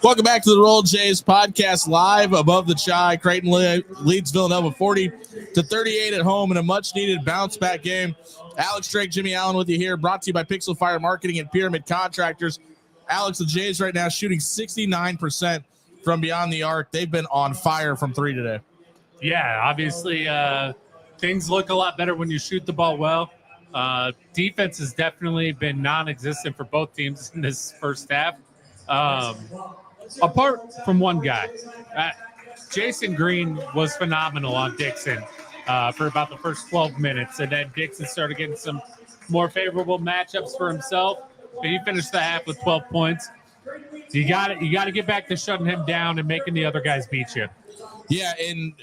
Welcome back to the Roll Jays podcast live above the Chai. Creighton leads Villanova 40-38 at home in a much-needed bounce-back game. Alex Drake, Jimmy Allen with you here, brought to you by Pixel Fire Marketing and Pyramid Contractors. Alex, the Jays right now shooting 69% from beyond the arc. They've been on fire from three today. Yeah, obviously things look a lot better when you shoot the ball well. Defense has definitely been non-existent for both teams in this first half. Apart from one guy, Jason Green was phenomenal on Dixon for about the first 12 minutes, and then Dixon started getting some more favorable matchups for himself. But he finished the half with 12 points. You got to get back to shutting him down and making the other guys beat you. Yeah, and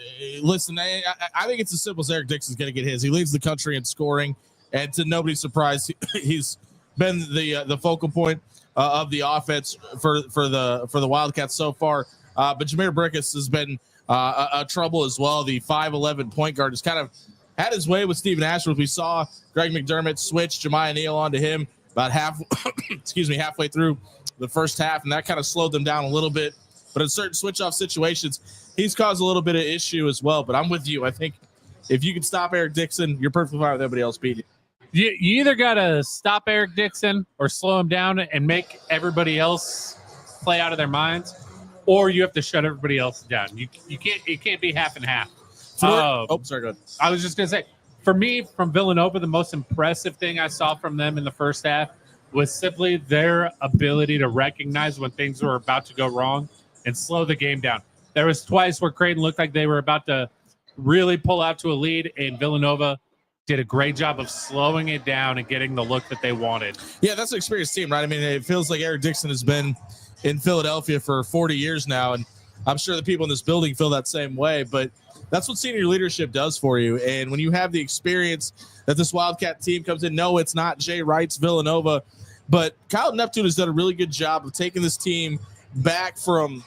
listen, I think it's as simple as Eric Dixon's going to get his. He leads the country in scoring, and to nobody's surprise, he's been the focal point of the offense for the Wildcats so far. But Jameer Brickus has been a trouble as well. The 5'11" point guard has kind of had his way with Stephen Ashworth. We saw Greg McDermott switch Jemiah Neal onto him about halfway through the first half, and that kind of slowed them down a little bit. But in certain switch-off situations, he's caused a little bit of issue as well. But I'm with you. I think if you can stop Eric Dixon, you're perfectly fine with everybody else beating you. You either got to stop Eric Dixon or slow him down and make everybody else play out of their minds, or you have to shut everybody else down. It can't be half and half. Sorry, go ahead. I was just going to say, for me, from Villanova, the most impressive thing I saw from them in the first half was simply their ability to recognize when things were about to go wrong and slow the game down. There was twice where Creighton looked like they were about to really pull out to a lead, and Villanova did a great job of slowing it down and getting the look that they wanted. Yeah, that's an experienced team, right? I mean, it feels like Eric Dixon has been in Philadelphia for 40 years now, and I'm sure the people in this building feel that same way, but that's what senior leadership does for you. And when you have the experience that this Wildcat team comes in, no, it's not Jay Wright's Villanova, but Kyle Neptune has done a really good job of taking this team back from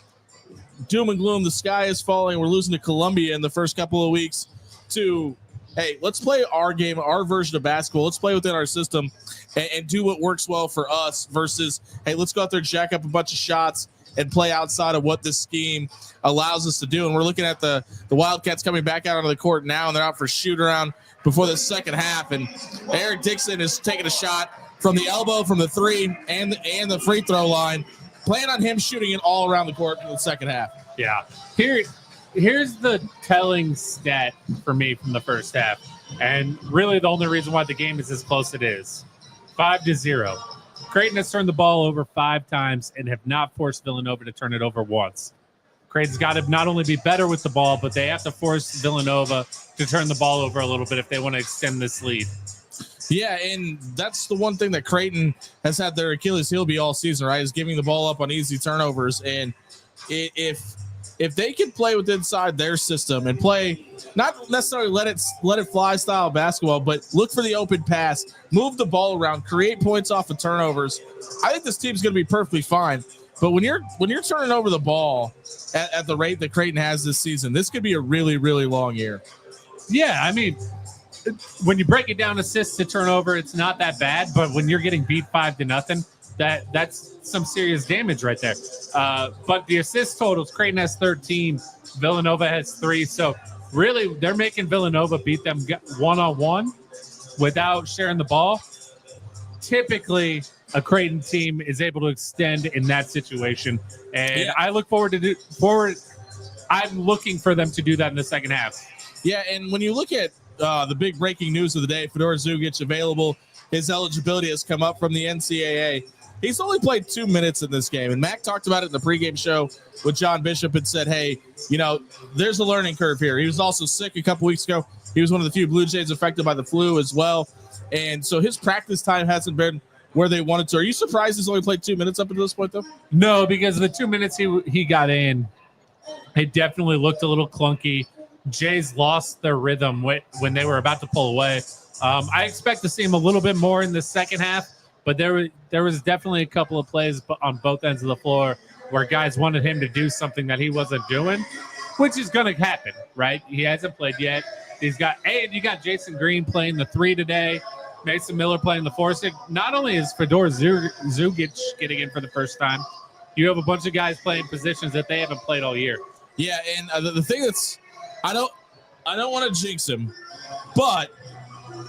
doom and gloom, the sky is falling, we're losing to Columbia in the first couple of weeks, to, hey, let's play our game, our version of basketball. Let's play within our system and do what works well for us versus, hey, let's go out there, jack up a bunch of shots and play outside of what this scheme allows us to do. And we're looking at the Wildcats coming back out onto the court now, and they're out for shoot around before the second half. And Eric Dixon is taking a shot from the elbow, from the three, and the free throw line. Plan on him shooting it all around the court in the second half. Yeah. Here's the telling stat for me from the first half, and really the only reason why the game is as close as it is. 5-0. Creighton has turned the ball over 5 times and have not forced Villanova to turn it over once. Creighton's got to not only be better with the ball, but they have to force Villanova to turn the ball over a little bit if they want to extend this lead. Yeah, and that's the one thing that Creighton has had their Achilles heel be all season, right, is giving the ball up on easy turnovers. And if they can play with inside their system and play, not necessarily let it fly style basketball, but look for the open pass, move the ball around, create points off of turnovers, I think this team's going to be perfectly fine. But when you're turning over the ball at the rate that Creighton has this season, this could be a really, really long year. Yeah, I mean, when you break it down assists to turnover, it's not that bad. But when you're getting beat 5-0, that's some serious damage right there. But the assist totals, Creighton has 13, Villanova has 3. So really, they're making Villanova beat them one-on-one without sharing the ball. Typically, a Creighton team is able to extend in that situation. And yeah. I look forward to I'm looking for them to do that in the second half. Yeah, and when you look at the big breaking news of the day, Fedor Zugic available, his eligibility has come up from the NCAA. He's only played 2 minutes in this game, and Mac talked about it in the pregame show with John Bishop and said, hey, there's a learning curve here. He was also sick a couple weeks ago. He was one of the few Blue Jays affected by the flu as well, and so his practice time hasn't been where they wanted to. Are you surprised he's only played 2 minutes up until this point, though? No, because the 2 minutes he got in, it definitely looked a little clunky. Jays lost their rhythm when they were about to pull away. I expect to see him a little bit more in the second half, but there was definitely a couple of plays on both ends of the floor where guys wanted him to do something that he wasn't doing, which is going to happen, right? He hasn't played yet. You got Jason Green playing the 3 today. Mason Miller playing the four. Not only is Fedor Zugic getting in for the first time, you have a bunch of guys playing positions that they haven't played all year. Yeah, and the thing that's I don't want to jinx him, but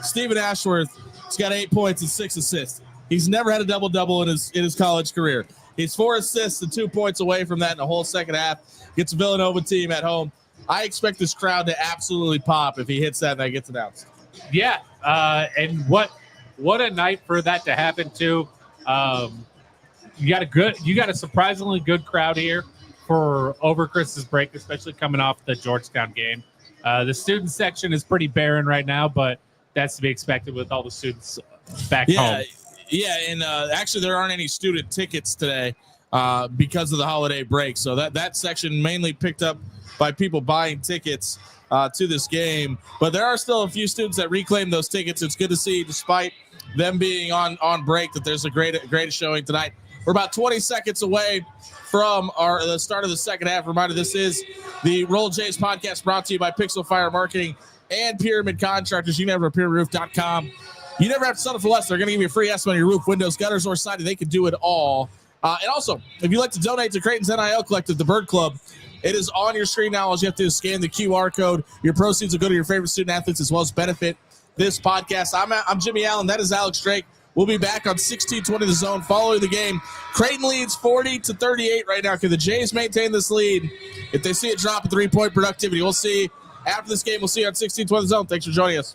Stephen Ashworth has got 8 points and 6 assists. He's never had a double-double in his college career. He's 4 assists and 2 points away from that in the whole second half. Gets a Villanova team at home. I expect this crowd to absolutely pop if he hits that and that gets announced. Yeah, and what a night for that to happen too. You got a surprisingly good crowd here for over Christmas break, especially coming off the Georgetown game. The student section is pretty barren right now, but that's to be expected with all the students back home. Yeah, and actually there aren't any student tickets today because of the holiday break. So that section mainly picked up by people buying tickets to this game. But there are still a few students that reclaim those tickets. It's good to see, despite them being on break, that there's a great showing tonight. We're about 20 seconds away from the start of the second half. Reminder, this is the Roll Jays podcast brought to you by Pixel Fire Marketing and Pyramid Contractors. You can have pyramidroof.com. You never have to settle for less. They're going to give you a free estimate on your roof, windows, gutters, or siding. They can do it all. And also, if you'd like to donate to Creighton's NIL Collective, the Bird Club, it is on your screen now. All you have to do is scan the QR code. Your proceeds will go to your favorite student athletes as well as benefit this podcast. I'm Jimmy Allen. That is Alex Drake. We'll be back on 1620 The Zone following the game. Creighton leads 40-38 right now. Can the Jays maintain this lead? If they see it drop in 3-point productivity, we'll see after this game. We'll see you on 1620 The Zone. Thanks for joining us.